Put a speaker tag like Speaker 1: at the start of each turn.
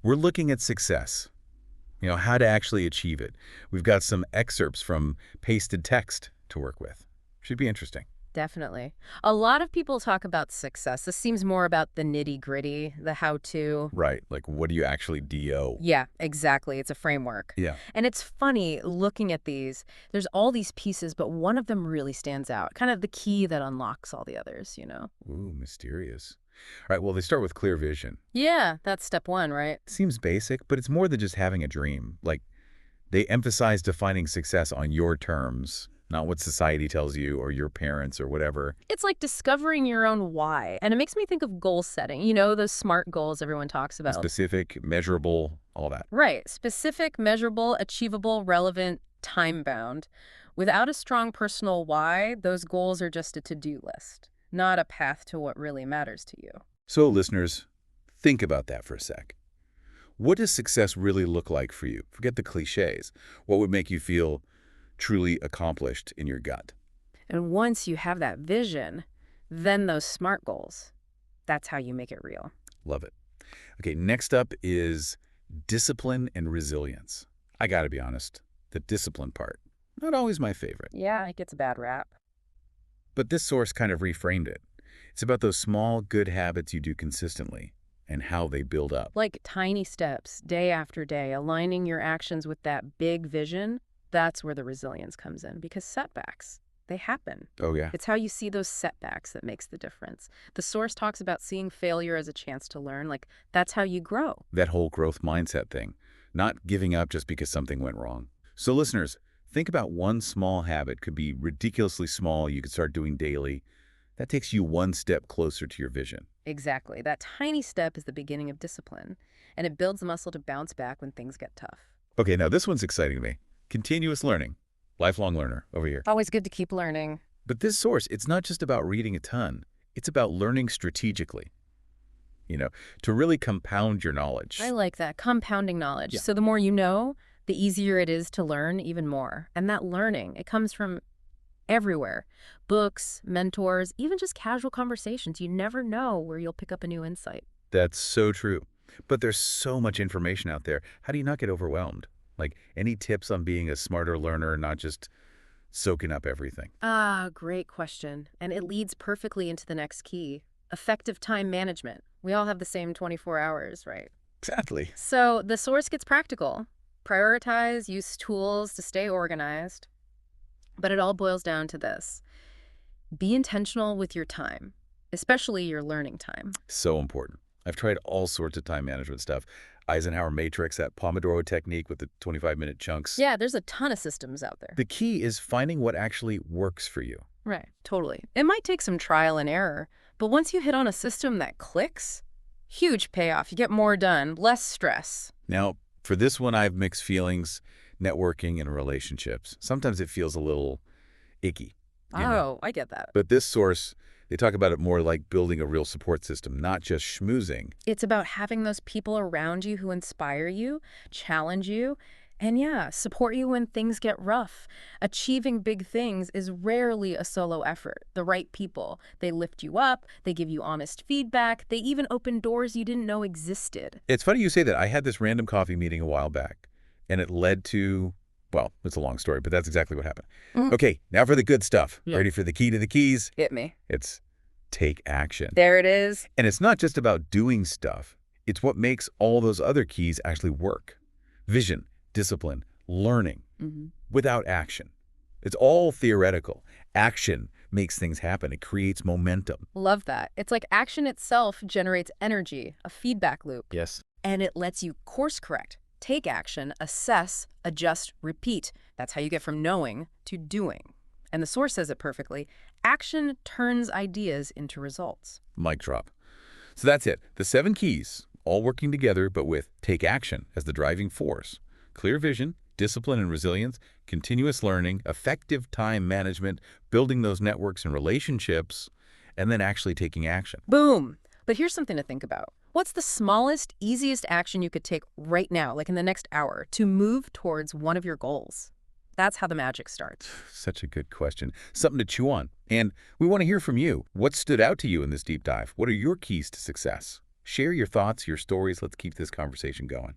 Speaker 1: We're looking at success, how to actually achieve it. We've got some excerpts from pasted text to work with. Should be interesting.
Speaker 2: Definitely. A lot of people talk about success. This seems more about the nitty-gritty, the how-to.
Speaker 1: Right. Like, what do you actually do?
Speaker 2: Yeah, exactly. It's a framework.
Speaker 1: Yeah.
Speaker 2: And it's funny looking at these. There's all these pieces, but one of them really stands out. Kind of the key that unlocks all the others.
Speaker 1: Ooh, mysterious. All right, well, they start with clear vision.
Speaker 2: Yeah, that's step one, right?
Speaker 1: Seems basic, but it's more than just having a dream. Like, they emphasize defining success on your terms, not what society tells you or your parents or whatever.
Speaker 2: It's like discovering your own why. And it makes me think of goal setting, those SMART goals everyone talks about.
Speaker 1: Specific, measurable, all that.
Speaker 2: Right. Specific, measurable, achievable, relevant, time-bound. Without a strong personal why, those goals are just a to-do list, not a path to what really matters to you.
Speaker 1: So, listeners, think about that for a sec. What does success really look like for you? Forget the cliches. What would make you feel truly accomplished in your gut?
Speaker 2: And once you have that vision, then those SMART goals, that's how you make it real.
Speaker 1: Love it. Okay, next up is discipline and resilience. I got to be honest, the discipline part, not always my favorite.
Speaker 2: Yeah, it gets a bad rap.
Speaker 1: But this source kind of reframed it. It's about those small, good habits you do consistently and how they build up.
Speaker 2: Like tiny steps, day after day, aligning your actions with that big vision, that's where the resilience comes in. Because setbacks, they happen.
Speaker 1: Oh, yeah.
Speaker 2: It's how you see those setbacks that makes the difference. The source talks about seeing failure as a chance to learn. Like, that's how you grow.
Speaker 1: That whole growth mindset thing, not giving up just because something went wrong. So listeners, think about one small habit, could be ridiculously small, you could start doing daily. That takes you one step closer to your vision.
Speaker 2: Exactly. That tiny step is the beginning of discipline, and it builds the muscle to bounce back when things get tough.
Speaker 1: Okay, now this one's exciting to me. Continuous learning. Lifelong learner over here.
Speaker 2: Always good to keep learning.
Speaker 1: But this source, it's not just about reading a ton. It's about learning strategically, to really compound your knowledge.
Speaker 2: I like that. Compounding knowledge.
Speaker 1: Yeah.
Speaker 2: So the more you know, the easier it is to learn even more. And that learning, it comes from everywhere. Books, mentors, even just casual conversations. You never know where you'll pick up a new insight.
Speaker 1: That's so true. But there's so much information out there. How do you not get overwhelmed? Like, any tips on being a smarter learner, not just soaking up everything?
Speaker 2: Great question. And it leads perfectly into the next key. Effective time management. We all have the same 24 hours, right?
Speaker 1: Exactly.
Speaker 2: So the source gets practical. Prioritize, use tools to stay organized. But it all boils down to this. Be intentional with your time, especially your learning time.
Speaker 1: So important. I've tried all sorts of time management stuff. Eisenhower Matrix, that Pomodoro technique with the 25-minute chunks.
Speaker 2: Yeah, there's a ton of systems out there.
Speaker 1: The key is finding what actually works for you.
Speaker 2: Right, totally. It might take some trial and error, but once you hit on a system that clicks, huge payoff. You get more done, less stress.
Speaker 1: Now, for this one, I have mixed feelings, networking and relationships. Sometimes it feels a little icky.
Speaker 2: I get that.
Speaker 1: But this source, they talk about it more like building a real support system, not just schmoozing.
Speaker 2: It's about having those people around you who inspire you, challenge you, and support you when things get rough. Achieving big things is rarely a solo effort. The right people, they lift you up, they give you honest feedback, they even open doors you didn't know existed.
Speaker 1: It's funny you say that. I had this random coffee meeting a while back, and it led to, well, it's a long story, but that's exactly what happened. Okay, now for the good stuff.
Speaker 2: Yeah.
Speaker 1: Ready for the key to the keys?
Speaker 2: Hit me.
Speaker 1: It's take action.
Speaker 2: There it is.
Speaker 1: And it's not just about doing stuff. It's what makes all those other keys actually work. Vision, discipline, learning, without action. It's all theoretical. Action makes things happen. It creates momentum.
Speaker 2: Love that. It's like action itself generates energy, a feedback loop,
Speaker 1: Yes.
Speaker 2: and it lets you course correct, take action, assess, adjust, repeat. That's how you get from knowing to doing. And the source says it perfectly. Action turns ideas into results.
Speaker 1: Mic drop. So that's it. The 7 keys, all working together, but with take action as the driving force. Clear vision, discipline and resilience, continuous learning, effective time management, building those networks and relationships, and then actually taking action.
Speaker 2: Boom. But here's something to think about. What's the smallest, easiest action you could take right now, like in the next hour, to move towards one of your goals? That's how the magic starts.
Speaker 1: Such a good question. Something to chew on. And we want to hear from you. What stood out to you in this deep dive? What are your keys to success? Share your thoughts, your stories. Let's keep this conversation going.